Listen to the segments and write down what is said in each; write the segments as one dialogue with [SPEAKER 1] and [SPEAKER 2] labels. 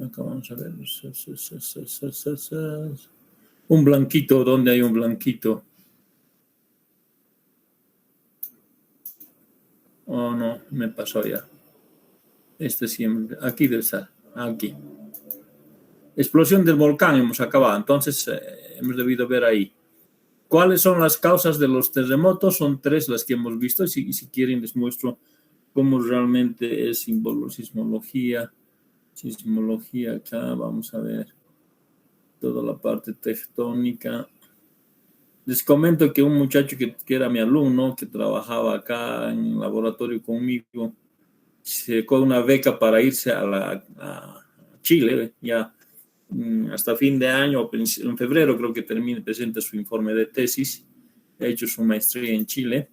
[SPEAKER 1] Acá vamos a ver. Un blanquito, ¿dónde hay un blanquito? Oh, no, me pasó ya. Este siempre, aquí debe estar, aquí. Explosión del volcán hemos acabado, entonces hemos debido ver ahí. ¿Cuáles son las causas de los terremotos? Son tres las que hemos visto, y si quieren les muestro cómo realmente es sismología. Sismología acá, vamos a ver toda la parte tectónica. Les comento que un muchacho que era mi alumno, que trabajaba acá en el laboratorio conmigo, se sacó una beca para irse a Chile, ya hasta fin de año, en febrero creo que presenta su informe de tesis, ha hecho su maestría en Chile,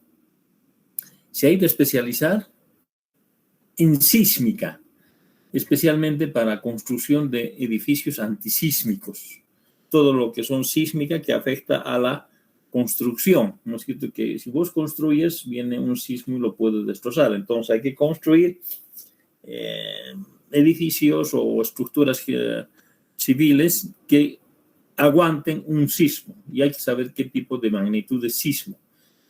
[SPEAKER 1] se ha ido a especializar en sísmica, especialmente para construcción de edificios antisísmicos, todo lo que son sísmica que afecta a la construcción, ¿no es cierto? Que si vos construyes, viene un sismo y lo puede destrozar, entonces hay que construir edificios o estructuras civiles que aguanten un sismo, y hay que saber qué tipo de magnitud de sismo.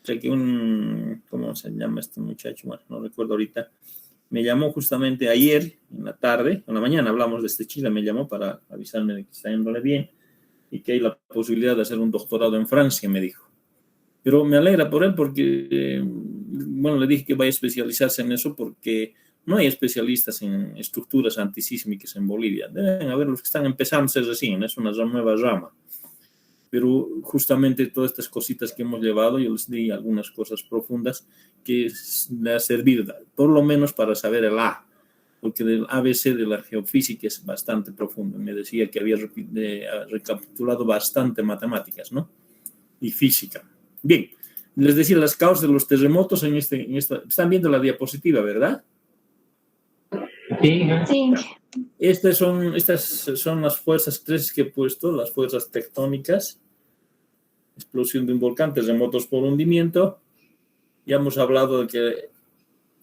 [SPEAKER 1] O sea que ¿cómo se llama este muchacho? Bueno, no recuerdo ahorita. Me llamó justamente ayer, en la tarde, en la mañana hablamos de este Chile, me llamó para avisarme de que está yéndole bien y que hay la posibilidad de hacer un doctorado en Francia, me dijo. Pero me alegra por él porque, bueno, le dije que vaya a especializarse en eso porque no hay especialistas en estructuras antisísmicas en Bolivia. Deben haber los que están empezando a ser recién, es una nueva rama. Pero justamente todas estas cositas que hemos llevado, yo les di algunas cosas profundas que le ha servido, por lo menos para saber el A, porque el ABC de la geofísica es bastante profundo. Me decía que había recapitulado bastante matemáticas, ¿no? Y física. Bien, les decía las causas de los terremotos en esta. Están viendo la diapositiva, ¿verdad?
[SPEAKER 2] Sí.
[SPEAKER 1] Estas son las fuerzas 3 que he puesto, las fuerzas tectónicas. Explosión de un volcán, terremotos por hundimiento. Ya hemos hablado de que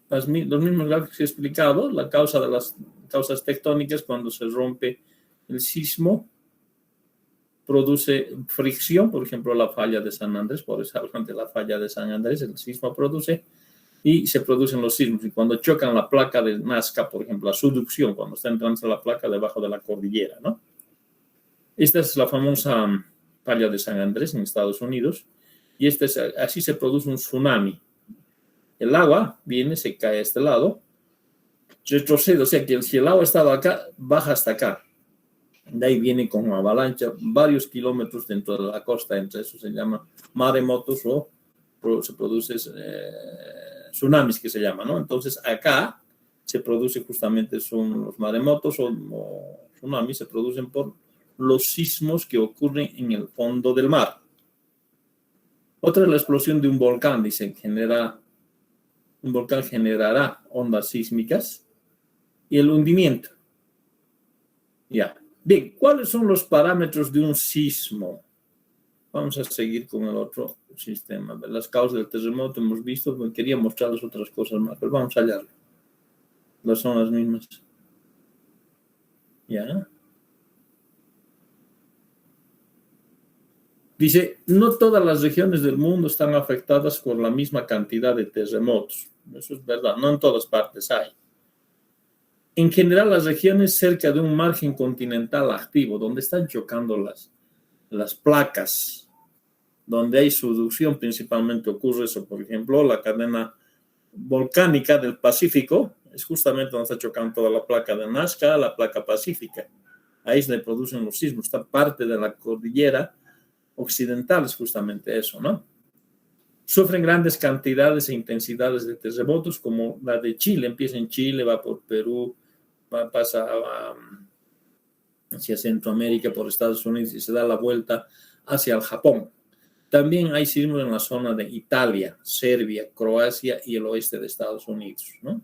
[SPEAKER 1] los mismos gráficos que he explicado, la causa de las causas tectónicas, cuando se rompe el sismo, produce fricción, por ejemplo, la falla de San Andrés, por eso ante la falla de San Andrés, el sismo produce, y se producen los sismos. Y cuando chocan la placa de Nazca, por ejemplo, la subducción, cuando está entrando la placa debajo de la cordillera, ¿no? Esta es la famosa falla de San Andrés en Estados Unidos, y así se produce un tsunami. El agua viene, se cae a este lado, retrocede, o sea que si el agua estaba acá, baja hasta acá. De ahí viene con una avalancha varios kilómetros dentro de la costa, entre eso se llama maremotos o se produce tsunamis que se llama, ¿no? Entonces acá se produce justamente son los maremotos o tsunamis, se producen por los sismos que ocurren en el fondo del mar. Otra es la explosión de un volcán, dice, un volcán generará ondas sísmicas y el hundimiento. Ya. Bien, ¿cuáles son los parámetros de un sismo? Vamos a seguir con el otro sistema. Las causas del terremoto hemos visto, quería mostrarles otras cosas más, pero vamos a hallarlo. Son las mismas. ¿Ya? Dice, no todas las regiones del mundo están afectadas por la misma cantidad de terremotos. Eso es verdad, no en todas partes hay. En general, las regiones cerca de un margen continental activo, donde están chocando las placas, donde hay subducción, principalmente ocurre eso. Por ejemplo, la cadena volcánica del Pacífico es justamente donde está chocando toda la placa de Nazca, la placa pacífica. Ahí se producen los sismos. Esta parte de la cordillera occidental es justamente eso, ¿no? Sufren grandes cantidades e intensidades de terremotos, como la de Chile. Empieza en Chile, va por Perú, pasa hacia Centroamérica, por Estados Unidos, y se da la vuelta hacia el Japón. También hay sismos en la zona de Italia, Serbia, Croacia y el oeste de Estados Unidos, ¿no?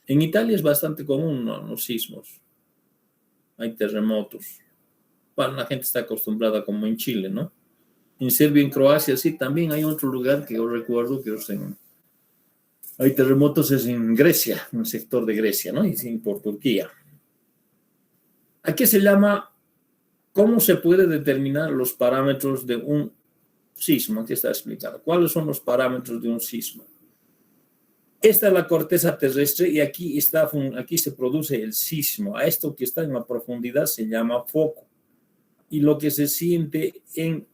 [SPEAKER 1] En Italia es bastante común, ¿no?, los sismos. Hay terremotos. Bueno, la gente está acostumbrada como en Chile, ¿no? En Serbia, en Croacia, sí, también hay otro lugar que yo recuerdo que hay terremotos, es en Grecia, en el sector de Grecia, ¿no? Y sí, por Turquía. Aquí se llama cómo se puede determinar los parámetros de un sismo. Aquí está explicado. ¿Cuáles son los parámetros de un sismo? Esta es la corteza terrestre y aquí se produce el sismo. A esto que está en la profundidad se llama foco. Y lo que se siente en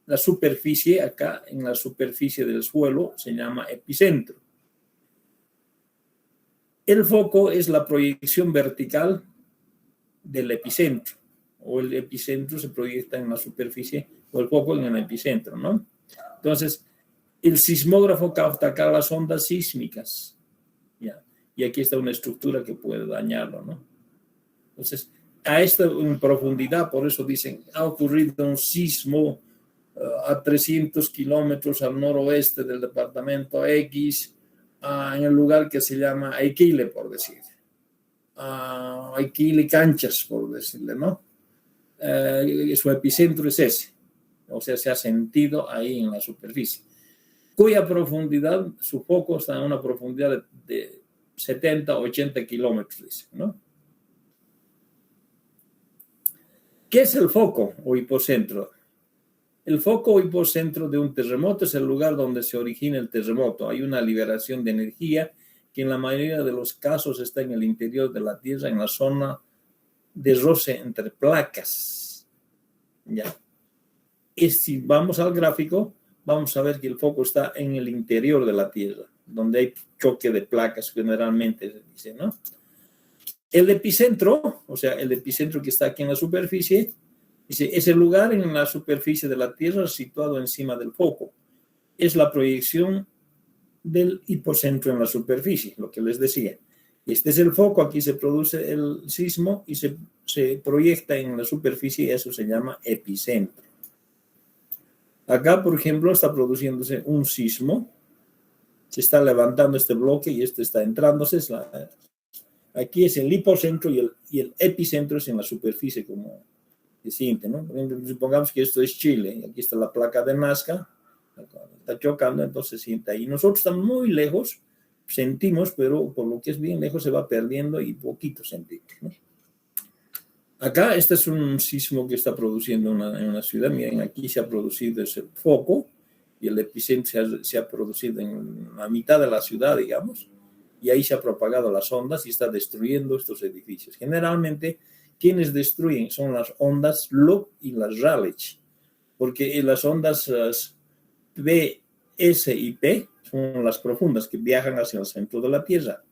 [SPEAKER 1] la superficie, acá en la superficie del suelo, se llama epicentro. El foco es la proyección vertical del epicentro, o el epicentro se proyecta en la superficie, o el foco en el epicentro, ¿no? Entonces, el sismógrafo capta acá las ondas sísmicas, ¿ya? Y aquí está una estructura que puede dañarlo, ¿no? Entonces, a esta en profundidad, por eso dicen, ha ocurrido un sismo a 300 kilómetros al noroeste del departamento X, en el lugar que se llama Aiquile, por decir. Aiquile Canchas, por decirle, ¿no? Su epicentro es ese. O sea, se ha sentido ahí en la superficie. Cuya profundidad, su foco está en una profundidad de 70, 80 kilómetros, dice, ¿no? ¿Qué es el foco o hipocentro? El foco o hipocentro de un terremoto es el lugar donde se origina el terremoto. Hay una liberación de energía que en la mayoría de los casos está en el interior de la Tierra, en la zona de roce entre placas. Ya. Y si vamos al gráfico, vamos a ver que el foco está en el interior de la Tierra, donde hay choque de placas, generalmente se dice, ¿no? El epicentro, o sea, el epicentro que está aquí en la superficie, dice, es el lugar en la superficie de la Tierra situado encima del foco. Es la proyección del hipocentro en la superficie, lo que les decía. Este es el foco, aquí se produce el sismo y se proyecta en la superficie y eso se llama epicentro. Acá, por ejemplo, está produciéndose un sismo, se está levantando este bloque y este está entrándose. Aquí es el hipocentro y el epicentro es en la superficie, como se siente, ¿no? Por ejemplo, supongamos que esto es Chile, y aquí está la placa de Nazca, está chocando, entonces se siente ahí. Nosotros estamos muy lejos, sentimos, pero por lo que es bien lejos se va perdiendo y poquito sentimos, ¿no? Acá este es un sismo que está produciendo en una ciudad. Miren, aquí se ha producido ese foco y el epicentro se ha producido en la mitad de la ciudad, digamos, y ahí se ha propagado las ondas y está destruyendo estos edificios. Generalmente, quienes destruyen son las ondas Loeb y las Rayleigh, porque las ondas B, S y P son las profundas que viajan hacia el centro de la Tierra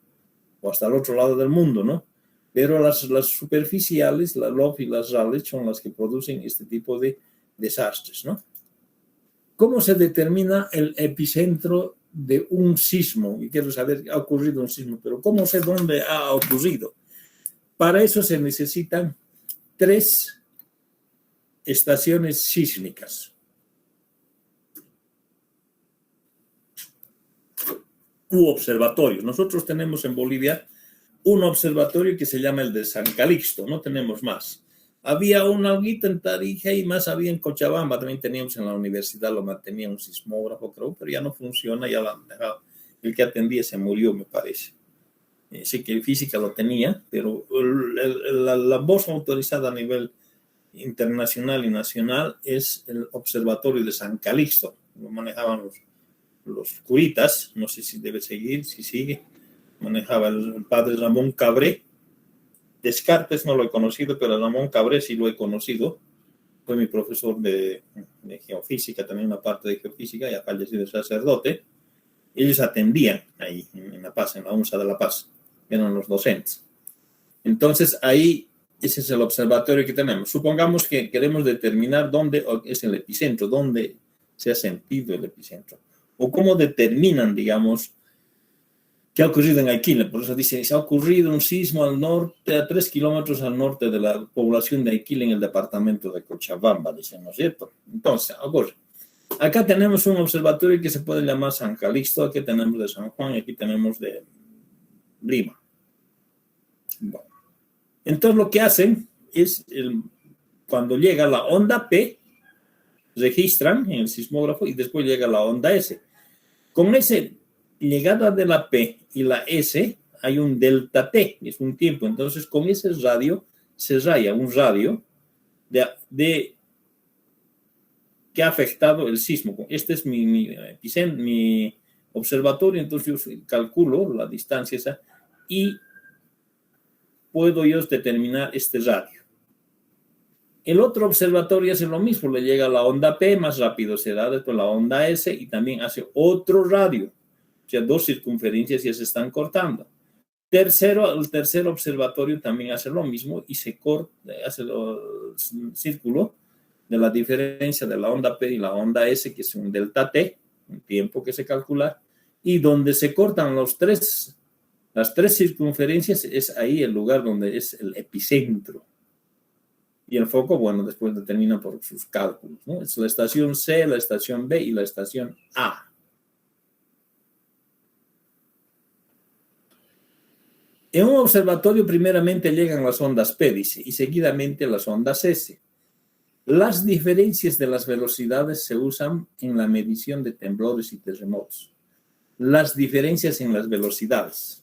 [SPEAKER 1] o hasta el otro lado del mundo, ¿no? Pero las superficiales, las Loeb y las Rayleigh, son las que producen este tipo de desastres, ¿no? ¿Cómo se determina el epicentro de un sismo? Y quiero saber, ha ocurrido un sismo, pero ¿cómo sé dónde ha ocurrido? Para eso se necesitan 3 estaciones sísmicas. U observatorios. Nosotros tenemos en Bolivia un observatorio que se llama el de San Calixto, no tenemos más. Había un alguito en Tarija y más había en Cochabamba, también teníamos en la universidad, lo mantenía un sismógrafo, creo, pero ya no funciona, ya lo han dejado. El que atendía se murió, me parece. Sé que física lo tenía, pero la voz autorizada a nivel internacional y nacional es el observatorio de San Calixto. Lo manejaban los curitas, no sé si debe seguir, si sigue. Manejaba el padre Ramón Cabré. Descartes no lo he conocido, pero Ramón Cabré sí lo he conocido. Fue mi profesor de geofísica, también una parte de geofísica, ya fallecido sacerdote. Ellos atendían ahí en La Paz, en la UNSA de La Paz. Eran los docentes. Entonces, ahí, ese es el observatorio que tenemos. Supongamos que queremos determinar dónde es el epicentro, dónde se ha sentido el epicentro. O cómo determinan, digamos, qué ha ocurrido en Aiquile. Por eso dice, se ha ocurrido un sismo al norte, a 3 kilómetros al norte de la población de Aiquile en el departamento de Cochabamba, dicen, ¿no es cierto? Entonces, ocurre. Acá tenemos un observatorio que se puede llamar San Calixto, aquí tenemos de San Juan y aquí tenemos de Lima. Bueno. Entonces lo que hacen es, cuando llega la onda P, registran en el sismógrafo y después llega la onda S. Con esa llegada de la P y la S hay un delta T, es un tiempo. Entonces con ese radio se raya un radio que ha afectado el sismo. Este es mi observatorio, entonces yo calculo la distancia esa y puedo yo determinar este radio. El otro observatorio hace lo mismo, le llega la onda P, más rápido se da después la onda S y también hace otro radio. O sea, dos circunferencias ya se están cortando. El tercer observatorio también hace lo mismo y se corta, hace el círculo de la diferencia de la onda P y la onda S, que es un delta T, un tiempo que se calcula, y donde se cortan las tres circunferencias es ahí el lugar donde es el epicentro. Y el foco, bueno, después determina por sus cálculos, ¿no? Es la estación C, la estación B y la estación A. En un observatorio primeramente llegan las ondas P, dice, y seguidamente las ondas S. Las diferencias de las velocidades se usan en la medición de temblores y terremotos. Las diferencias en las velocidades.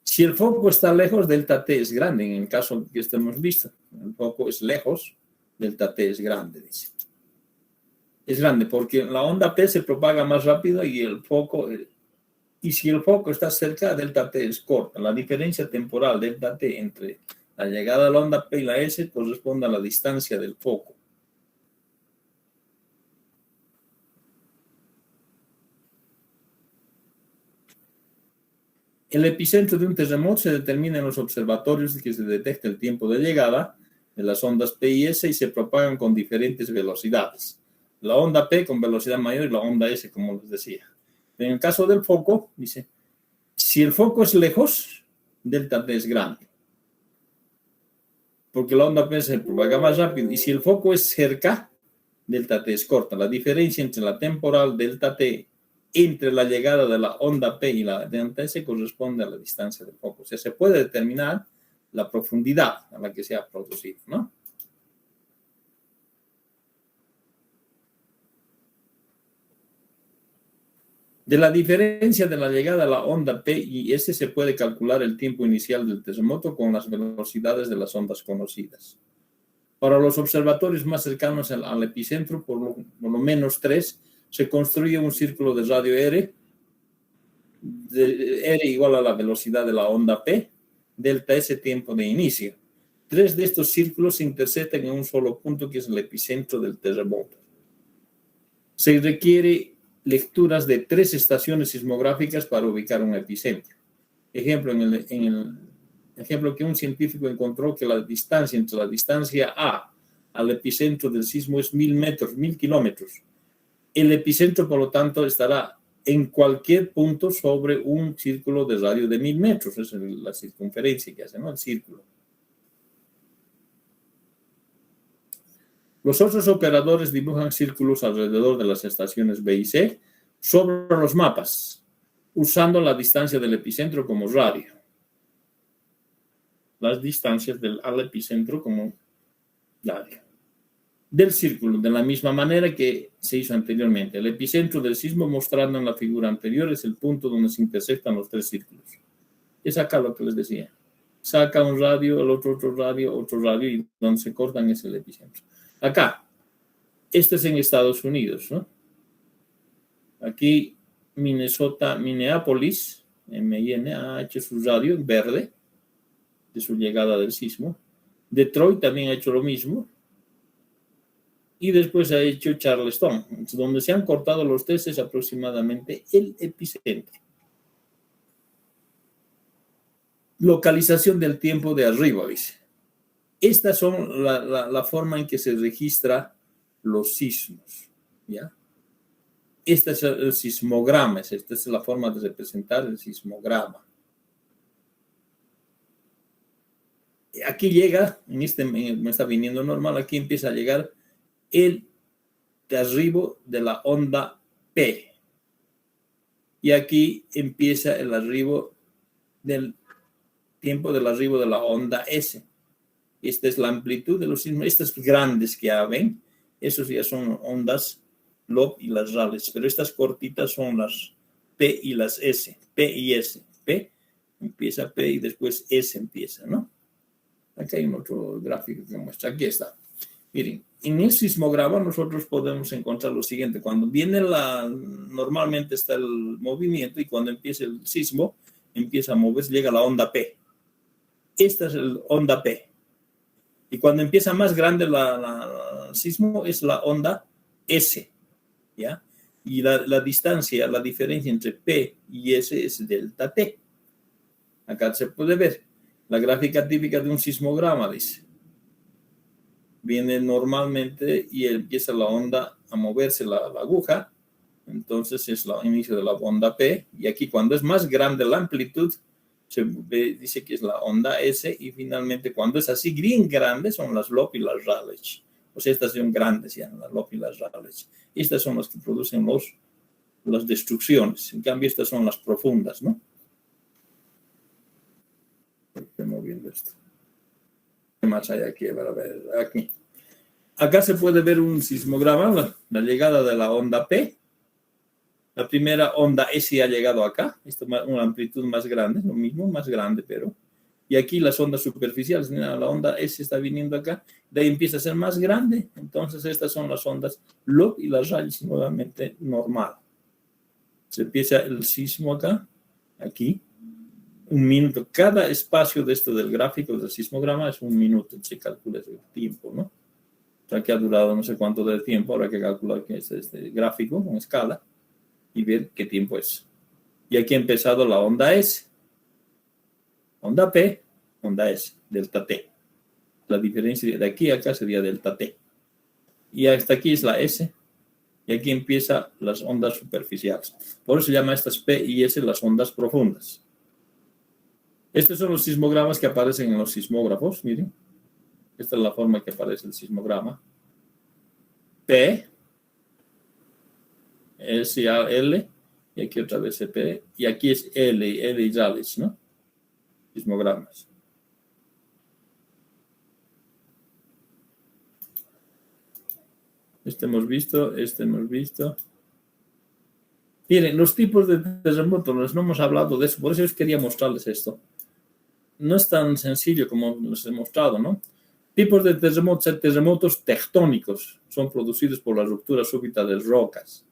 [SPEAKER 1] Si el foco está lejos, delta T es grande, en el caso que hemos visto. El foco es lejos, delta T es grande, dice. Es grande porque la onda P se propaga más rápido y si el foco está cerca, delta T es corta. La diferencia temporal delta T entre la llegada de la onda P y la S corresponde a la distancia del foco. El epicentro de un terremoto se determina en los observatorios que se detecta el tiempo de llegada de las ondas P y S y se propagan con diferentes velocidades. La onda P con velocidad mayor y la onda S, como les decía. En el caso del foco, dice, si el foco es lejos, delta T es grande. Porque la onda P se propaga más rápido. Y si el foco es cerca, delta T es corta. La diferencia entre la temporal delta T entre la llegada de la onda P y la delta S corresponde a la distancia del foco. O sea, se puede determinar la profundidad a la que se ha producido, ¿no? De la diferencia de la llegada a la onda P y S se puede calcular el tiempo inicial del terremoto con las velocidades de las ondas conocidas. Para los observatorios más cercanos al epicentro, por lo menos 3, se construye un círculo de radio R, R igual a la velocidad de la onda P, delta S tiempo de inicio. 3 de estos círculos se intersectan en un solo punto que es el epicentro del terremoto. Se requiere lecturas de 3 estaciones sismográficas para ubicar un epicentro. Ejemplo, en el ejemplo que un científico encontró que la distancia entre la distancia A al epicentro del sismo es 1000 metros, 1000 kilómetros. El epicentro, por lo tanto, estará en cualquier punto sobre un círculo de radio de 1000 metros. Esa es la circunferencia que hace, ¿no? El círculo. Los otros operadores dibujan círculos alrededor de las estaciones B y C sobre los mapas, usando la distancia del epicentro como radio. Las distancias al epicentro como radio. Del círculo, de la misma manera que se hizo anteriormente. El epicentro del sismo mostrado en la figura anterior es el punto donde se intersectan los 3 círculos. Es acá lo que les decía. Saca un radio, el otro radio, y donde se cortan es el epicentro. Acá, este es en Estados Unidos, ¿no? Aquí, Minneapolis, MIN, ha hecho su radio en verde de su llegada del sismo. Detroit también ha hecho lo mismo. Y después ha hecho Charleston, donde se han cortado los 3 es aproximadamente el epicentro. Localización del tiempo de arriba, dice. Estas son la forma en que se registra los sismos, ¿ya? Este es el sismograma, esta es la forma de representar el sismograma. Aquí llega, me está viniendo normal, aquí empieza a llegar el arribo de la onda P. Y aquí empieza el arribo del tiempo del arribo de la onda S. Esta es la amplitud de los sismos. Estas grandes que ya ven, esos ya son ondas LOB y las RALES, pero estas cortitas son las P y las S. P y S. P empieza P y después S empieza, ¿no? Aquí hay un otro gráfico que muestra. Aquí está. Miren, en el sismograma nosotros podemos encontrar lo siguiente. Cuando viene normalmente está el movimiento y cuando empieza el sismo, empieza a moverse, llega la onda P. Esta es la onda P. Y cuando empieza más grande el sismo es la onda S, ¿ya? Y la distancia, la diferencia entre P y S es delta T. Acá se puede ver la gráfica típica de un sismograma, dice. Viene normalmente y empieza la onda a moverse la aguja, entonces es el inicio de la onda P, y aquí cuando es más grande la amplitud, se dice que es la onda S, y finalmente cuando es así bien grande son las LOP y las Rayleigh. O sea, estas son grandes ya, las LOP y las Rayleigh. Estas son las que producen las destrucciones, en cambio estas son las profundas, ¿no? Estoy moviendo esto. ¿Qué más hay aquí? A ver, aquí. Acá se puede ver un sismograma, la llegada de la onda P. La primera onda S ha llegado acá, esto es una amplitud más grande, lo mismo, más grande, pero. Y aquí las ondas superficiales, la onda S está viniendo acá, de ahí empieza a ser más grande, entonces estas son las ondas LOP y las Rayleigh nuevamente normal. Se empieza el sismo acá, aquí, 1 minuto. Cada espacio de esto del gráfico del sismograma es 1 minuto, se calcula el tiempo, ¿no? O sea, que ha durado no sé cuánto de tiempo, habrá que calcular que es este gráfico con escala y ver qué tiempo es. Y aquí ha empezado la onda S, onda P, onda S, delta T. La diferencia de aquí a acá sería delta T. Y hasta aquí es la S, y aquí empiezan las ondas superficiales. Por eso se llama estas P y S las ondas profundas. Estos son los sismogramas que aparecen en los sismógrafos, miren. Esta es la forma que aparece el sismograma. P, S, A, L, y aquí otra vez P, y aquí es L y Rayleigh, ¿no? Sismogramas. Este hemos visto. Miren, los tipos de terremotos, no hemos hablado de eso, por eso os quería mostrarles esto. No es tan sencillo como les he mostrado, ¿no? Tipos de terremotos tectónicos son producidos por la ruptura súbita de rocas.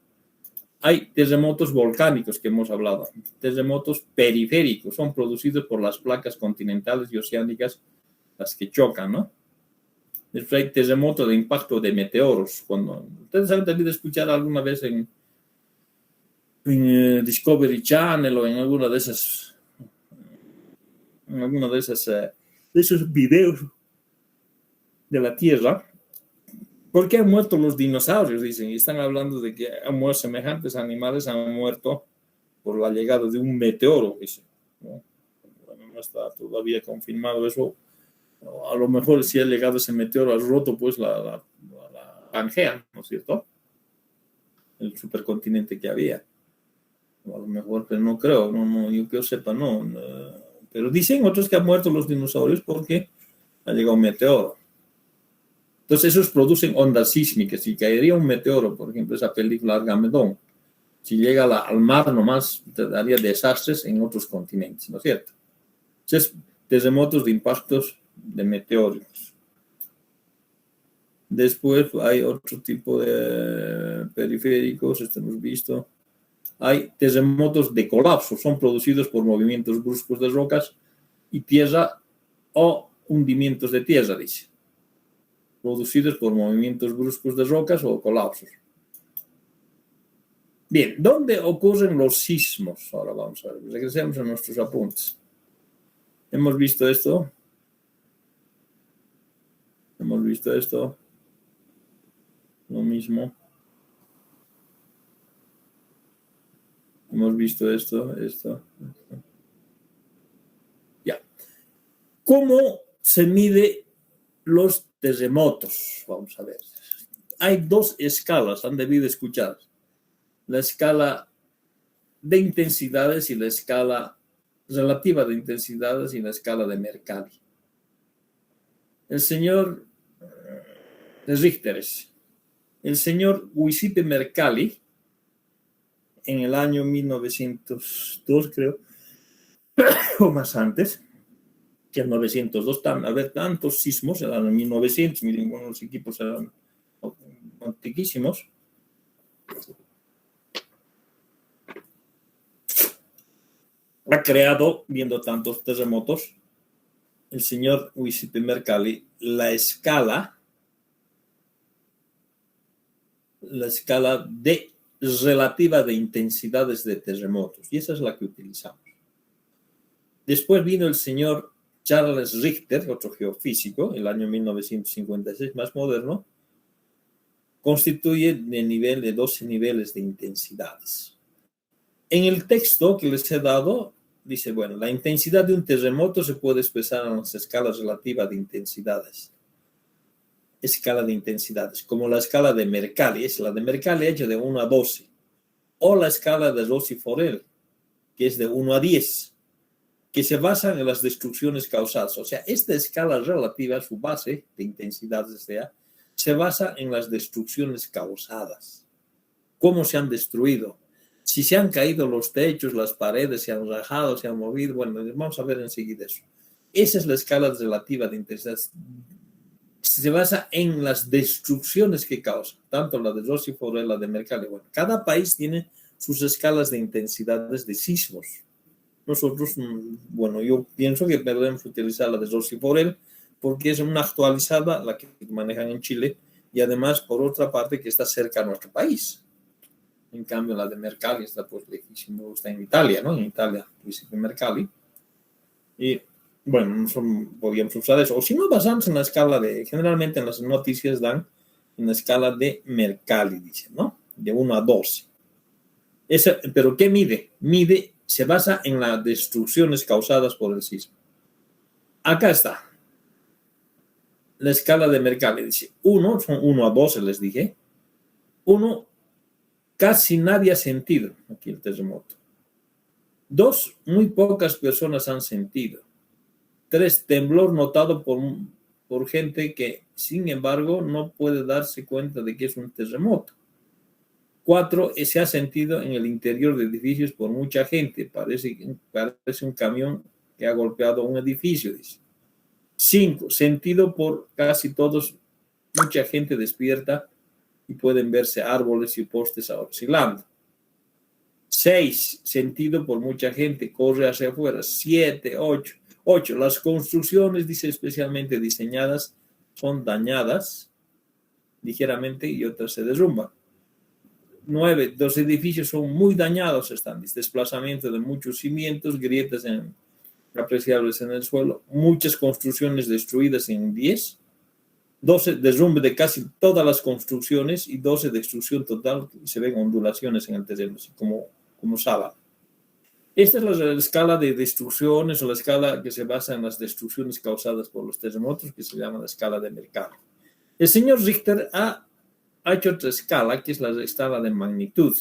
[SPEAKER 1] Hay terremotos volcánicos que hemos hablado. Terremotos periféricos son producidos por las placas continentales y oceánicas, las que chocan, ¿no? Después hay terremotos de impacto de meteoros. Ustedes han tenido que escuchar alguna vez en Discovery Channel o en alguna de esas, de esos videos de la Tierra. ¿Por qué han muerto los dinosaurios? Dicen, y están hablando de que han muerto semejantes animales, han muerto por la llegada de un meteoro, dicen, ¿no? Bueno, no está todavía confirmado eso. A lo mejor si ha llegado ese meteoro, ha roto pues la Pangea, ¿no es cierto? El supercontinente que había. A lo mejor, pero no creo, no, yo que sepa, no. Pero dicen otros que han muerto los dinosaurios porque ha llegado un meteoro. Entonces esos producen ondas sísmicas. Si caería un meteoro, por ejemplo, esa película Armagedón, si llega al mar nomás, te daría desastres en otros continentes, ¿no es cierto? Entonces, terremotos de impactos de meteoros. Después hay otro tipo de periféricos, esto hemos visto. Hay terremotos de colapso, son producidos por movimientos bruscos de rocas y tierra o hundimientos de tierra, dice. Producidos por movimientos bruscos de rocas o colapsos. Bien, ¿dónde ocurren los sismos? Ahora vamos a ver, regresemos a nuestros apuntes. Hemos visto esto. Lo mismo. Hemos visto esto. Ya. ¿Cómo se mide los terremotos? Vamos a ver. Hay 2 escalas, han debido escuchar. La escala de intensidades y la escala relativa de intensidades y la escala de Mercalli. El señor Richter, el señor Giuseppe Mercalli, en el año 1902, creo, o más antes, que en 902, al ver tantos sismos, eran en 1900, miren, bueno, los equipos eran antiquísimos. Ha creado, viendo tantos terremotos, el señor Giuseppe Mercalli, la escala de relativa de intensidades de terremotos, y esa es la que utilizamos. Después vino el señor Charles Richter, otro geofísico, el año 1956, más moderno, constituye el nivel de 12 niveles de intensidades. En el texto que les he dado, dice, bueno, la intensidad de un terremoto se puede expresar en las escalas relativas de intensidades. Escala de intensidades, como la escala de Mercalli, es la de Mercalli hecha de 1 a 12, o la escala de Rossi-Forel, que es de 1 a 10, que se basan en las destrucciones causadas. O sea, esta escala relativa, su base de intensidades se basa en las destrucciones causadas. ¿Cómo se han destruido? Si se han caído los techos, las paredes, se han rajado, se han movido. Bueno, vamos a ver enseguida eso. Esa es la escala relativa de intensidades. Se basa en las destrucciones que causa, tanto la de Rossi-Forel, la de Mercalli. Bueno, cada país tiene sus escalas de intensidades de sismos. Nosotros, bueno, yo pienso que debemos utilizar la de Rossi-Forel porque es una actualizada, la que manejan en Chile, y además, por otra parte, que está cerca a nuestro país. En cambio, la de Mercalli está pues lejísimo, está en Italia, ¿no? En Italia, Giuseppe Mercalli. Y bueno, podríamos usar eso. O si no, basamos en la escala de, generalmente en las noticias dan en la escala de Mercalli, dicen, ¿no? De 1 a 12. Pero ¿qué mide? Se basa en las destrucciones causadas por el sismo. Acá está. La escala de Mercalli dice 1, son 1 a 12, les dije. 1, casi nadie ha sentido aquí el terremoto. 2, muy pocas personas han sentido. 3, temblor notado por gente que, sin embargo, no puede darse cuenta de que es un terremoto. 4, se ha sentido en el interior de edificios por mucha gente. Parece un camión que ha golpeado un edificio, dice. 5, sentido por casi todos, mucha gente despierta y pueden verse árboles y postes oscilando. 6, sentido por mucha gente, corre hacia afuera. 7, 8, las construcciones, dice, especialmente diseñadas, son dañadas ligeramente y otras se derrumban. 9, los edificios son muy dañados, están desplazamiento de muchos cimientos, grietas apreciables en el suelo, muchas construcciones destruidas en 10, 12, derrumbe de casi todas las construcciones y 12, destrucción total, y se ven ondulaciones en el terreno, así como sábana. Esta es la escala de destrucciones o la escala que se basa en las destrucciones causadas por los terremotos, que se llama la escala de Mercalli. El señor Richter ha hecho otra escala, que es la escala de magnitud.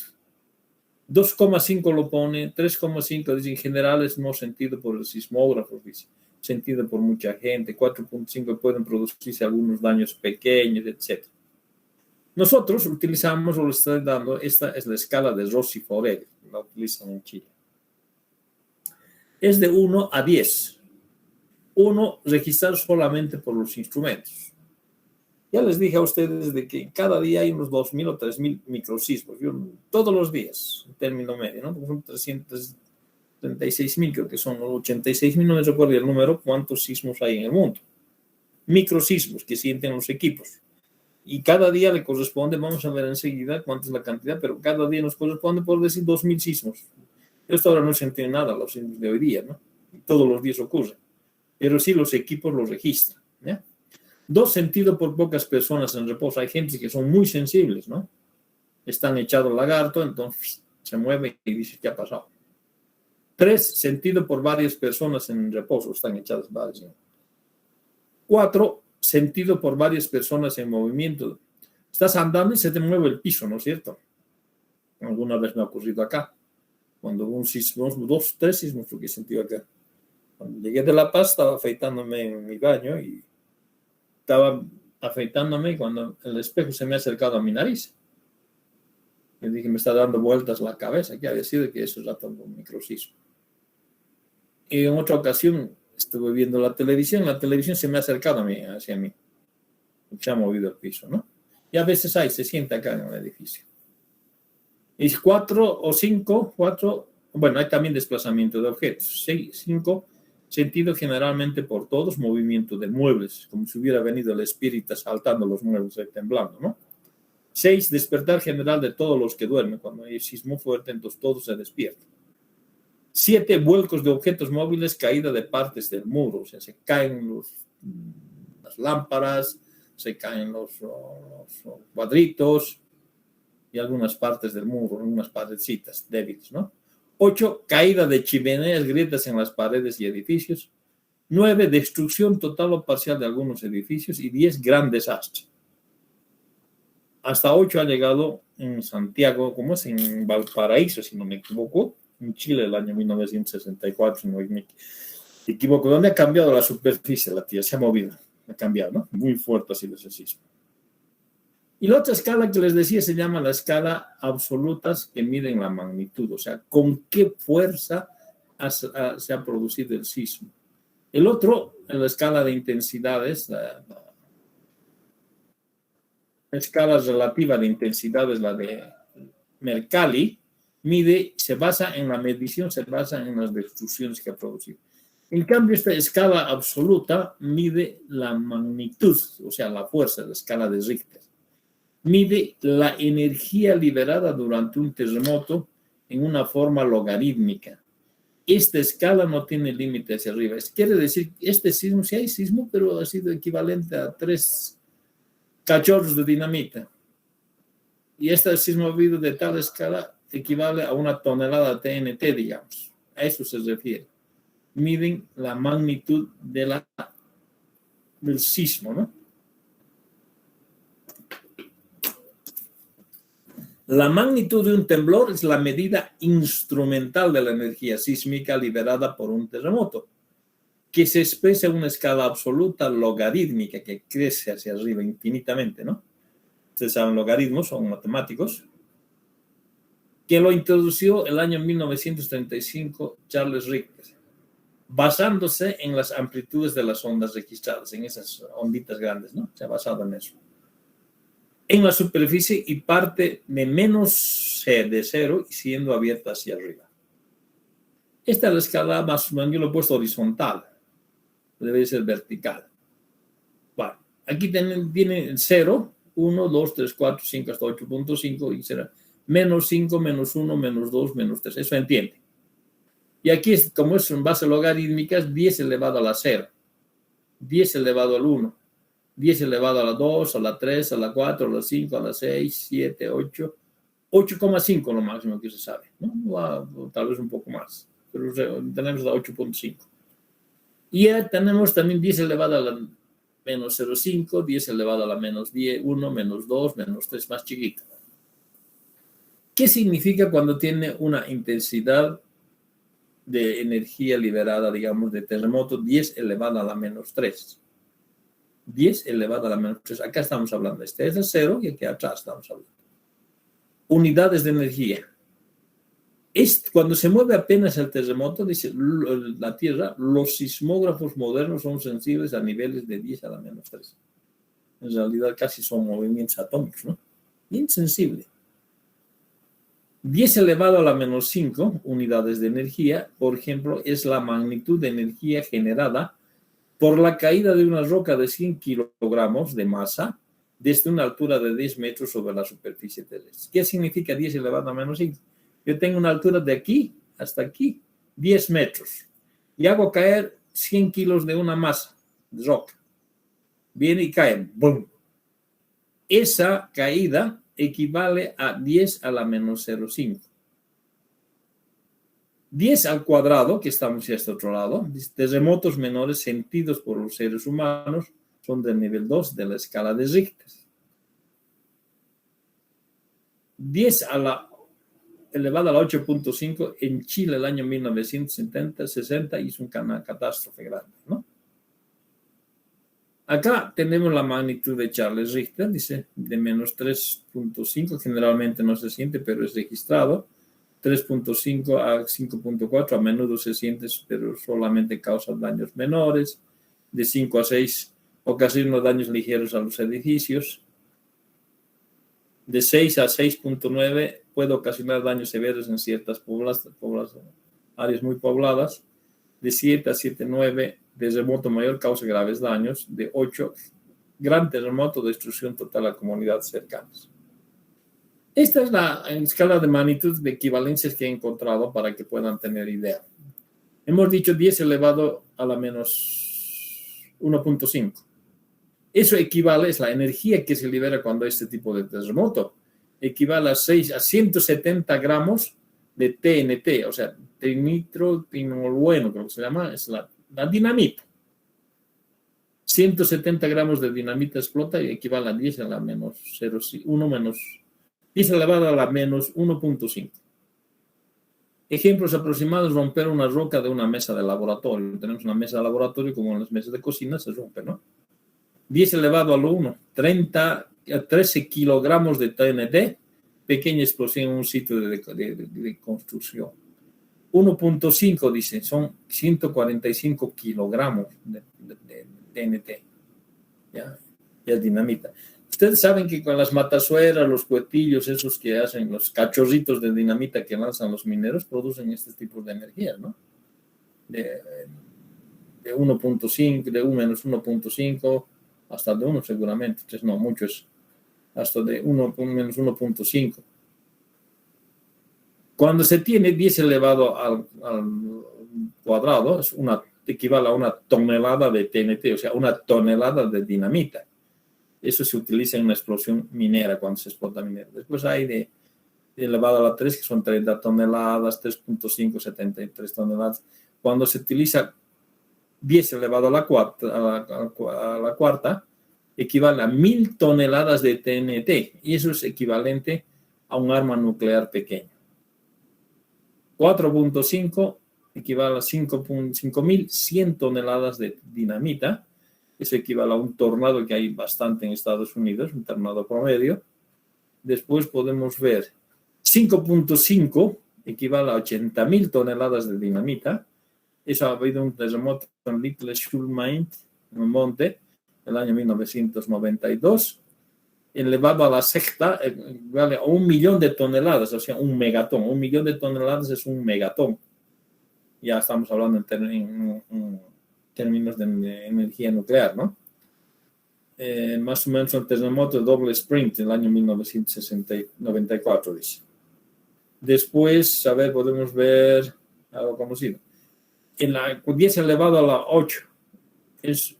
[SPEAKER 1] 2,5 lo pone, 3,5 dice en general es no sentido por el sismógrafo, dice, sentido por mucha gente, 4,5 pueden producirse algunos daños pequeños, etc. Nosotros utilizamos, o le estoy dando, esta es la escala de Rossi-Forel, la utilizan en Chile. Es de 1 a 10. 1, registrar solamente por los instrumentos. Ya les dije a ustedes de que cada día hay unos 2.000 o 3.000 microsismos, todos los días, en término medio, ¿no? Porque son 336.000, creo que son 86.000, no me recuerdo el número, cuántos sismos hay en el mundo. Microsismos que sienten los equipos. Y cada día le corresponde, vamos a ver enseguida cuánta es la cantidad, pero cada día nos corresponde, por decir, 2.000 sismos. Esto ahora no se entiende nada, los sismos de hoy día, ¿no? Todos los días ocurre. Pero sí los equipos los registran, ¿ya? 2, sentido por pocas personas en reposo. Hay gente que son muy sensibles, ¿no? Están echados lagarto, entonces se mueve y dice, ¿qué ha pasado? 3, sentido por varias personas en reposo. Están echadas varias, ¿no? 4, sentido por varias personas en movimiento. Estás andando y se te mueve el piso, ¿no es cierto? Alguna vez me ha ocurrido acá. Cuando hubo un sismo, 2, 3 sismos lo que he sentido acá. Cuando llegué de La Paz, estaba afeitándome en mi baño y estaba afeitándome cuando el espejo se me ha acercado a mi nariz. Yo dije, me está dando vueltas la cabeza, que había sido que eso era todo un microsismo. Y en otra ocasión Estuve viendo la televisión se me ha acercado hacia mí. Se ha movido el piso, ¿no? Y a veces se sienta acá en el edificio. Y 4 o 5, bueno, hay también desplazamiento de objetos. 5, sentido generalmente por todos, movimiento de muebles, como si hubiera venido el espíritu saltando los muebles temblando, ¿no? 6, despertar general de todos los que duermen. Cuando hay sismo fuerte, entonces todos se despiertan. 7, vuelcos de objetos móviles, caída de partes del muro, o sea, se caen las lámparas, se caen los cuadritos y algunas partes del muro, algunas partecitas débiles, ¿no? 8, caída de chimeneas, grietas en las paredes y edificios. 9, destrucción total o parcial de algunos edificios. Y 10, gran desastre. Hasta 8 ha llegado en Santiago, como es en Valparaíso, si no me equivoco, en Chile el año 1964, si no me equivoco, donde ha cambiado la superficie de la Tierra, se ha movido, ha cambiado, ¿no? Muy fuerte ha sido ese sismo. Y la otra escala que les decía se llama la escala absolutas, que miden la magnitud, o sea, con qué fuerza se ha producido el sismo. El otro, en la escala de intensidades, la escala relativa de intensidades, la de Mercalli, se basa en la medición, se basa en las destrucciones que ha producido. En cambio, esta escala absoluta mide la magnitud, o sea, la fuerza, la escala de Richter. Mide la energía liberada durante un terremoto en una forma logarítmica. Esta escala no tiene límite hacia arriba. Quiere decir que este sismo, sí hay sismo, pero ha sido equivalente a 3 cachorros de dinamita. Y este sismo habido de tal escala equivale a 1 tonelada de TNT, digamos. A eso se refiere. Miden la magnitud del sismo, ¿no? La magnitud de un temblor es la medida instrumental de la energía sísmica liberada por un terremoto, que se expresa en una escala absoluta logarítmica que crece hacia arriba infinitamente, ¿no? Ustedes saben, logaritmos son matemáticos, que lo introdució el año 1935 Charles Richter, basándose en las amplitudes de las ondas registradas, en esas onditas grandes, ¿no? Se ha basado en eso. En la superficie y parte de menos de 0 y siendo abierta hacia arriba. Esta es la escala más o menos, yo lo he puesto horizontal, debe ser vertical. Bueno, aquí tiene 0, 1, 2, 3, 4, 5 hasta 8.5 y será menos 5, menos 1, menos 2, menos 3, eso entiende. Y aquí, como es en base logarítmica, es 10 elevado a la 0, 10 elevado al 1, 10 elevado a la 2, a la 3, a la 4, a la 5, a la 6, 7, 8, 8,5 lo máximo que se sabe, ¿no? Tal vez un poco más, pero tenemos la 8.5. Y ya tenemos también 10 elevado a la menos 0,5, 10 elevado a la menos 10, 1, menos 2, menos 3, más chiquito. ¿Qué significa cuando tiene una intensidad de energía liberada, digamos, de terremoto 10 elevado a la menos 3? 10 elevado a la menos 3. Acá estamos hablando, este es el 0 y aquí atrás estamos hablando. Unidades de energía. Cuando se mueve apenas el terremoto, dice la Tierra, los sismógrafos modernos son sensibles a niveles de 10 a la menos 3. En realidad casi son movimientos atómicos, ¿no? Insensible. 10 elevado a la menos 5 unidades de energía, por ejemplo, es la magnitud de energía generada por la caída de una roca de 100 kilogramos de masa desde una altura de 10 metros sobre la superficie terrestre. ¿Qué significa 10 elevado a menos 5? Yo tengo una altura de aquí hasta aquí, 10 metros, y hago caer 100 kilos de una masa de roca. Viene y cae, ¡boom! Esa caída equivale a 10 a la menos 0,5. 10 al cuadrado, que estamos ya a este otro lado, terremotos menores sentidos por los seres humanos son del nivel 2 de la escala de Richter. 10 a la elevada a la 8.5 en Chile el año 1960 hizo una catástrofe grande, ¿no? Acá tenemos la magnitud de Charles Richter, dice de menos 3.5, generalmente no se siente, pero es registrado. 3.5 a 5.4 a menudo se siente, pero solamente causa daños menores. De 5 a 6 ocasiona daños ligeros a los edificios. De 6 a 6.9 puede ocasionar daños severos en ciertas áreas muy pobladas. De 7 a 7.9, terremoto mayor causa graves daños. De 8, gran terremoto, destrucción total a comunidades cercanas. Esta es la escala de magnitud de equivalencias que he encontrado para que puedan tener idea. Hemos dicho 10 elevado a la menos 1.5. Eso equivale, es la energía que se libera cuando hay este tipo de terremoto. Equivale a 170 gramos de TNT, o sea, trinitrotolueno, creo que se llama, es la dinamita. 170 gramos de dinamita explota y equivale a 10 a la menos 0,1 menos 10 elevado a la menos 1.5. Ejemplos aproximados: romper una roca de una mesa de laboratorio. Tenemos una mesa de laboratorio, como en las mesas de cocina, se rompe, ¿no? 10 elevado a lo 1, 13 kilogramos de TNT, pequeña explosión en un sitio de construcción. 1.5, dice, son 145 kilogramos de TNT. Ya es dinamita. Ustedes saben que con las matazuelas, los cuetillos, esos que hacen, los cachorritos de dinamita que lanzan los mineros, producen este tipo de energía, ¿no? De 1.5, de 1 menos 1.5, hasta de 1 seguramente. Entonces, no, muchos, hasta de 1 menos 1.5. Cuando se tiene 10 elevado al cuadrado, equivale a una tonelada de TNT, o sea, una tonelada de dinamita. Eso se utiliza en una explosión minera, cuando se explota minera. Después hay de elevado a la 3, que son 30 toneladas, 3.5, 73 toneladas. Cuando se utiliza 10 elevado a la cuarta, equivale a 1000 toneladas de TNT. Y eso es equivalente a un arma nuclear pequeña. 4.5 equivale a 5.100 toneladas de dinamita. Eso equivale a un tornado que hay bastante en Estados Unidos, un tornado promedio. Después podemos ver 5.5 equivale a 80.000 toneladas de dinamita. Eso ha habido un terremoto en Little Shulmain, en un monte, en el año 1992. Elevado a la sexta, vale a 1 millón de toneladas, o sea, un megatón. 1 millón de toneladas es un megatón. Ya estamos hablando en términos de energía nuclear, ¿no? Más o menos el terremoto de Doble Spring en el año 1994, dice. Después, a ver, podemos ver algo conocido. En la 10 elevado a la 8 es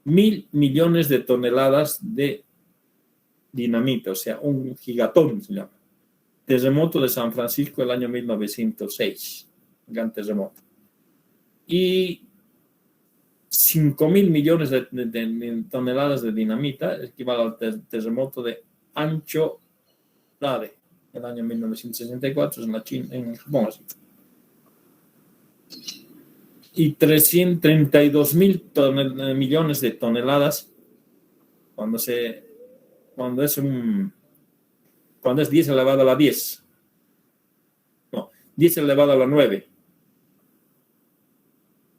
[SPEAKER 1] 1.000 millones de toneladas de dinamita, o sea, un gigatón se llama. Terremoto de San Francisco el año 1906, gran terremoto. Y 5.000 millones de toneladas de dinamita equivale al terremoto de Ancho Dade el año 1964 en Japón. Y 332.000 millones de toneladas cuando es 10 elevado a la 10. No, 10 elevado a la 9.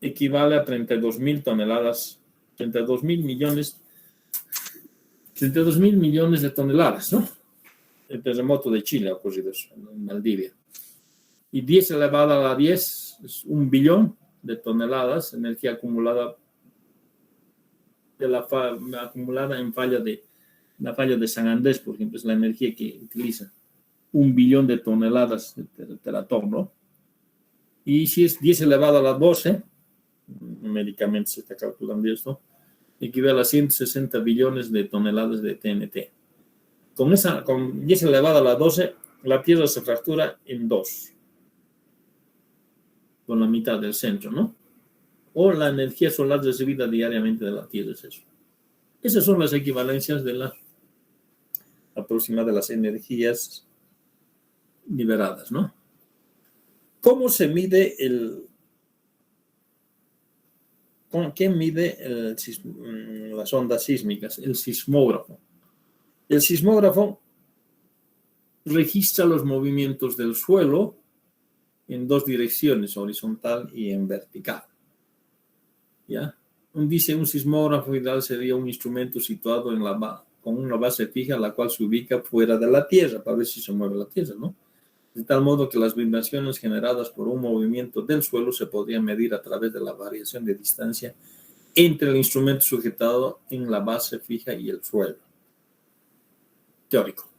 [SPEAKER 1] Equivale a 32.000 toneladas, 32.000 millones de toneladas, ¿no? El terremoto de Chile ha ocurrido en Valdivia. Y 10 elevado a la 10 es 1 billón de toneladas, energía acumulada acumulada en la falla de San Andrés, por ejemplo, es la energía que utiliza. 1 billón de toneladas de teratón, ¿no? Y si es 10 elevado a la 12, numéricamente se está calculando esto, equivale a 160 billones de toneladas de TNT. Con 10 elevado a la 12, la Tierra se fractura en 2, con la mitad del centro, ¿no? O la energía solar recibida diariamente de la Tierra es eso. Esas son las equivalencias de la aproximada de las energías liberadas, ¿no? ¿Cómo se mide ¿Quién mide las ondas sísmicas? El sismógrafo. El sismógrafo registra los movimientos del suelo en dos direcciones, horizontal y en vertical. ¿Ya? Dice un sismógrafo ideal sería un instrumento situado con una base fija, la cual se ubica fuera de la Tierra, para ver si se mueve la Tierra, ¿no? De tal modo que las vibraciones generadas por un movimiento del suelo se podrían medir a través de la variación de distancia entre el instrumento sujetado en la base fija y el suelo. Teórico.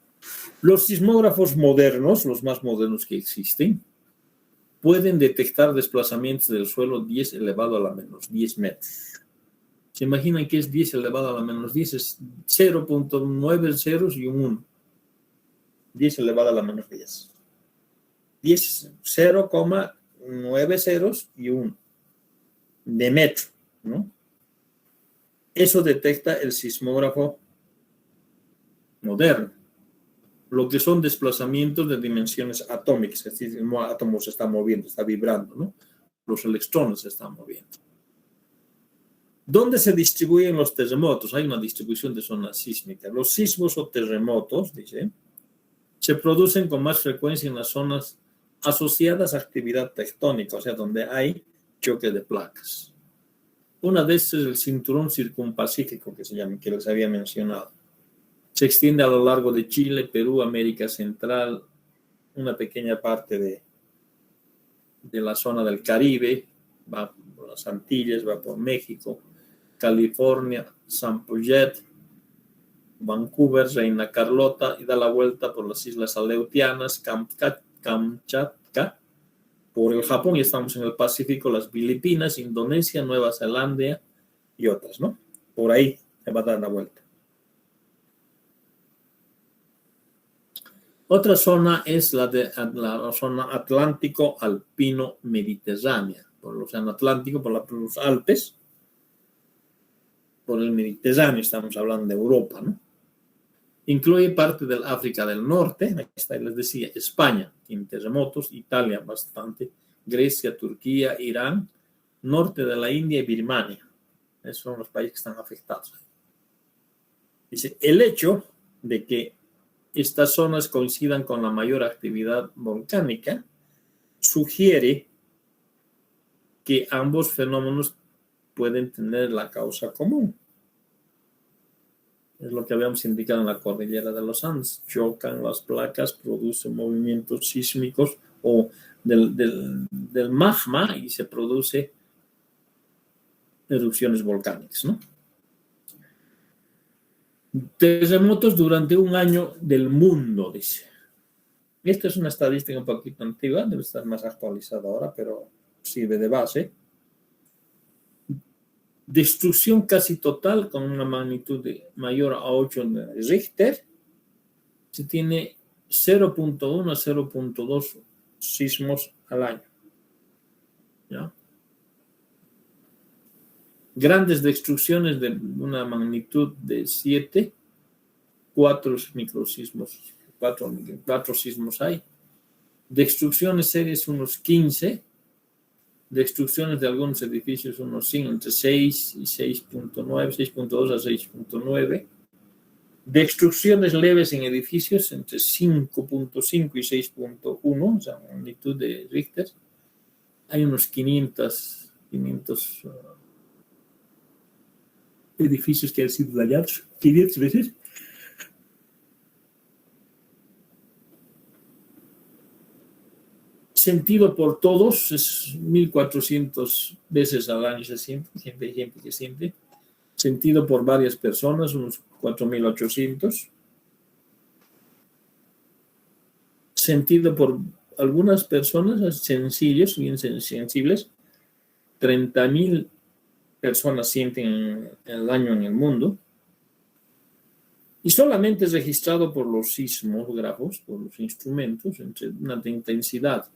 [SPEAKER 1] Los sismógrafos modernos, los más modernos que existen, pueden detectar desplazamientos del suelo 10 elevado a la menos 10 metros. ¿Se imaginan que es 10 elevado a la menos 10? Es 0.9 ceros y un 1. 10 elevado a la menos 10. 0,9 ceros y 1 de metro, ¿no? Eso detecta el sismógrafo moderno. Lo que son desplazamientos de dimensiones atómicas, es decir, el átomo se está moviendo, está vibrando, ¿no? Los electrones se están moviendo. ¿Dónde se distribuyen los terremotos? Hay una distribución de zonas sísmicas. Los sismos o terremotos, dice, se producen con más frecuencia en las zonas asociadas a actividad tectónica, o sea, donde hay choque de placas. Una de estas es el cinturón circunpacífico, que se llama, que les había mencionado. Se extiende a lo largo de Chile, Perú, América Central, una pequeña parte de la zona del Caribe, va por las Antillas, va por México, California, San Puget, Vancouver, Reina Carlota, y da la vuelta por las islas Aleutianas, Kamchatka, por el Japón, y estamos en el Pacífico, las Filipinas, Indonesia, Nueva Zelanda y otras, ¿no? Por ahí se va a dar la vuelta. Otra zona es la zona Atlántico-Alpino-Mediterránea, por el Océano Atlántico, por los Alpes, por el Mediterráneo, estamos hablando de Europa, ¿no? Incluye parte del África del Norte, aquí está, les decía, España, tiene terremotos, Italia bastante, Grecia, Turquía, Irán, norte de la India y Birmania. Esos son los países que están afectados. Dice, el hecho de que estas zonas coincidan con la mayor actividad volcánica sugiere que ambos fenómenos pueden tener la causa común. Es lo que habíamos indicado en la cordillera de los Andes. Chocan las placas, producen movimientos sísmicos o del magma y se produce erupciones volcánicas, ¿no? Terremotos durante un año del mundo, dice. Esta es una estadística un poquito antigua, debe estar más actualizada ahora, pero sirve de base. Destrucción casi total con una magnitud mayor a 8 de Richter. Se tiene 0.1 a 0.2 sismos al año. ¿Ya? Grandes destrucciones de una magnitud de 7, 4 microsismos, 4 sismos hay. Destrucciones serias unos 15. Destrucciones de algunos edificios unos 5, entre 6 y 6.9, 6.2 a 6.9. Destrucciones leves en edificios entre 5.5 y 6.1, o sea, magnitud de Richter. Hay unos 500 edificios que han sido dañados, 500 veces. Sentido por todos es 1.400 veces al año se siente, siempre hay gente que siente. Sentido por varias personas, unos 4.800. Sentido por algunas personas sencillas, bien sensibles, 30.000 personas sienten el daño en el mundo. Y solamente es registrado por los sismógrafos, por los instrumentos, entre una intensidad,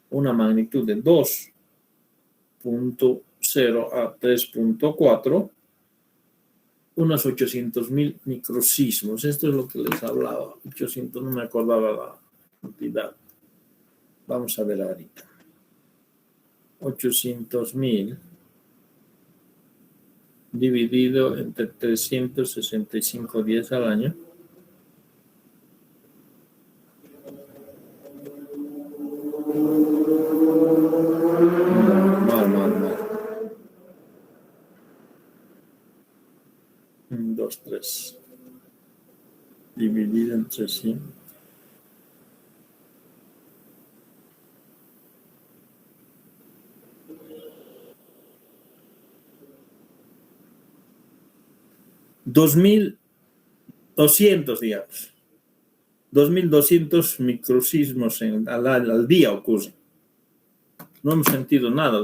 [SPEAKER 1] una magnitud de 2.0 a 3.4, unos 800.000 microsismos. Esto es lo que les hablaba. 800, no me acordaba la cantidad. Vamos a ver ahorita. 800.000 dividido entre 365 días al año. días. Dividido entre sí. $2.200, digamos. 2.200 microsismos al día ocurren. No hemos sentido nada.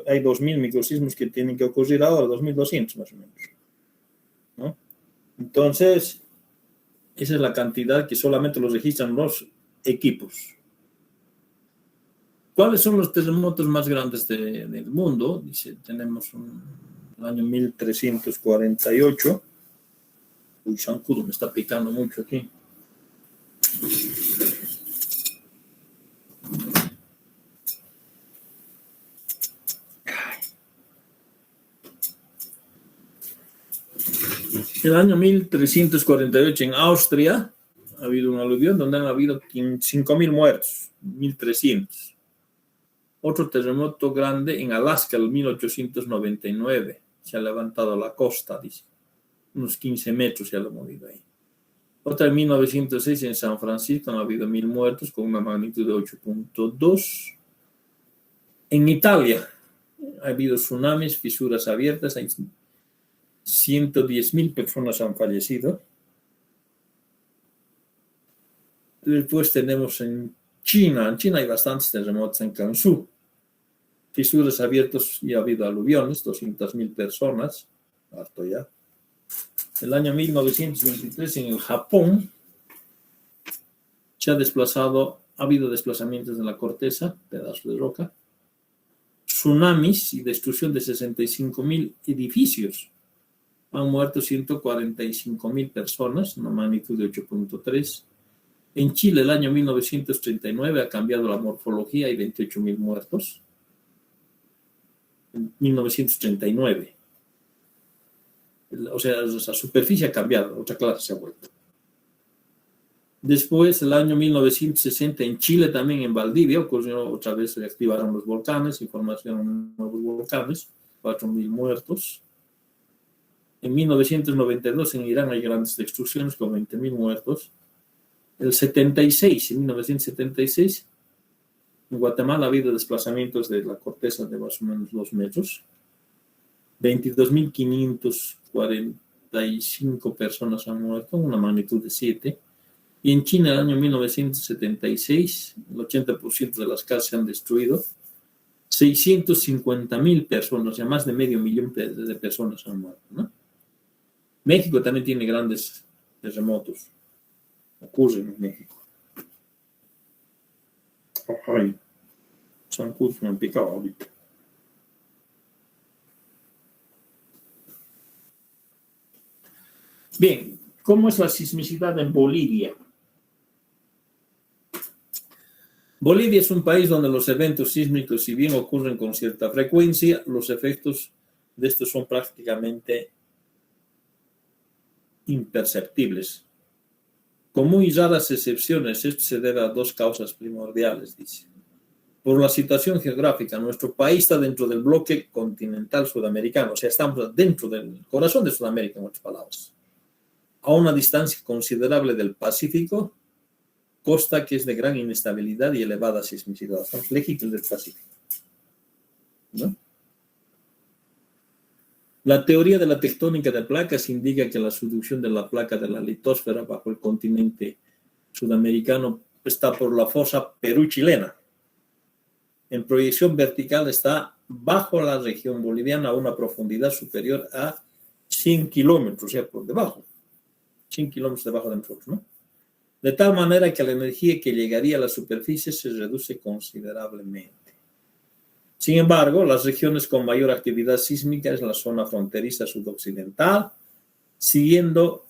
[SPEAKER 1] Hay 2.000 microsismos que tienen que ocurrir ahora, 2.200 más o menos, ¿no? Entonces, esa es la cantidad que solamente los registran los equipos. ¿Cuáles son los terremotos más grandes del mundo? Dice, tenemos el año 1348. Uy, Sancudo, me está picando mucho aquí. El año 1348 en Austria ha habido un aluvión donde han habido 5.000 muertos, 1.300. Otro terremoto grande en Alaska, el 1899. Se ha levantado la costa, dice. Unos 15 metros se ha movido ahí. Otra en 1906 en San Francisco, han habido 1.000 muertos con una magnitud de 8.2. En Italia ha habido tsunamis, fisuras abiertas, 110.000 personas han fallecido. Después tenemos en China. En China hay bastantes terremotos en Gansu. Fisuras abiertas y ha habido aluviones, 200.000 personas. Harto ya. El año 1923 en el Japón ha habido desplazamientos de la corteza, pedazos de roca, tsunamis y destrucción de 65.000 edificios. Han muerto 145.000 personas, una magnitud de 8.3. En Chile, el año 1939 ha cambiado la morfología, hay 28.000 muertos. En 1939. O sea, la superficie ha cambiado, otra clase se ha vuelto. Después, el año 1960, en Chile también, en Valdivia, ocurrió otra vez, se reactivaron los volcanes, y formaron nuevos volcanes, 4.000 muertos. En 1992, en Irán hay grandes destrucciones con 20.000 muertos. En 1976, en Guatemala ha habido desplazamientos de la corteza de más o menos 2 metros. 22.545 personas han muerto, una magnitud de 7. Y en China, en el año 1976, el 80% de las casas se han destruido. 650.000 personas, ya más de 500.000 de personas han muerto, ¿no? México también tiene grandes terremotos. Ocurren en México. Ay, zancudos me han picado ahorita. Bien, ¿cómo es la sismicidad en Bolivia? Bolivia es un país donde los eventos sísmicos, si bien ocurren con cierta frecuencia, los efectos de estos son prácticamente imperceptibles. Con muy raras excepciones, esto se debe a 2 causas primordiales, dice. Por la situación geográfica, nuestro país está dentro del bloque continental sudamericano, o sea, estamos dentro del corazón de Sudamérica, en otras palabras, a una distancia considerable del Pacífico, costa que es de gran inestabilidad y elevada sismicidad. Estamos lejitos del Pacífico, ¿no? La teoría de la tectónica de placas indica que la subducción de la placa de la litosfera bajo el continente sudamericano está por la fosa Perú-chilena. En proyección vertical está bajo la región boliviana a una profundidad superior a 100 kilómetros, o sea, por debajo. 100 kilómetros debajo de nosotros, ¿no? De tal manera que la energía que llegaría a la superficie se reduce considerablemente. Sin embargo, las regiones con mayor actividad sísmica es la zona fronteriza sudoccidental, siguiendo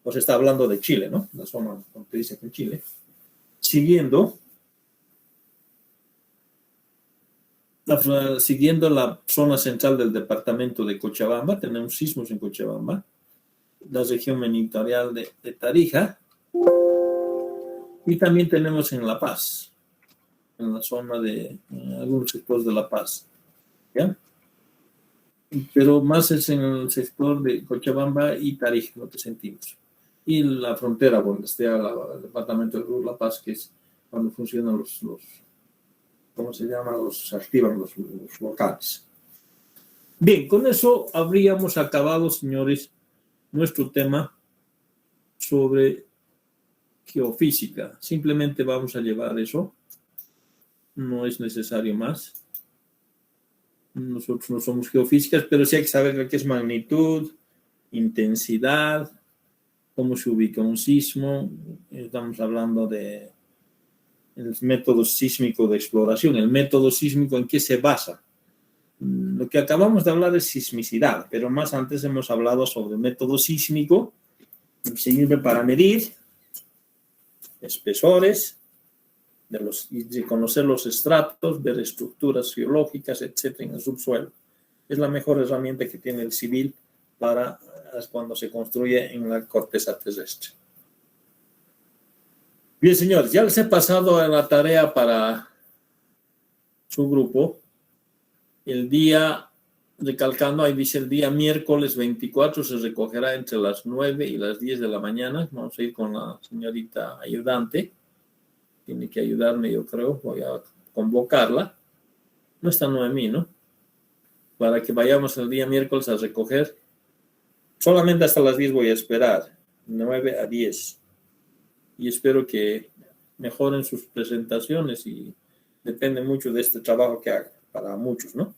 [SPEAKER 1] pues está hablando de Chile, ¿no? La zona fronteriza con Chile, siguiendo la zona central del departamento de Cochabamba. Tenemos sismos en Cochabamba, la región meridional de Tarija, y también tenemos en La Paz, en la zona de algunos sectores de La Paz, ¿ya? pero más es en el sector de Cochabamba y Tarija lo que sentimos. Y la frontera, donde esté el departamento de La Paz, que es cuando funcionan ¿cómo se llama? Se activan los volcanes. Bien, con eso habríamos acabado, señores, nuestro tema sobre geofísica. Simplemente vamos a llevar eso. No es necesario más. Nosotros no somos geofísicas, pero sí hay que saber qué es magnitud, intensidad, cómo se ubica un sismo. Estamos hablando de el método sísmico de exploración. El método sísmico, ¿en qué se basa? Lo que acabamos de hablar es sismicidad, pero más antes hemos hablado sobre el método sísmico, que sirve para medir espesores, de conocer los estratos, ver estructuras geológicas, etcétera, en el subsuelo. Es la mejor herramienta que tiene el civil para cuando se construye en la corteza terrestre. Bien, señores, ya les he pasado la tarea para su grupo. El día, recalcando, ahí dice el día miércoles 24 se recogerá entre las 9 y las 10 de la mañana. Vamos a ir con la señorita ayudante. Tiene que ayudarme, yo creo. Voy a convocarla. No está Noemí, ¿no? Para que vayamos el día miércoles a recoger. Solamente hasta las 10 voy a esperar. 9 a 10. Y espero que mejoren sus presentaciones y depende mucho de este trabajo que hagan para muchos, ¿no?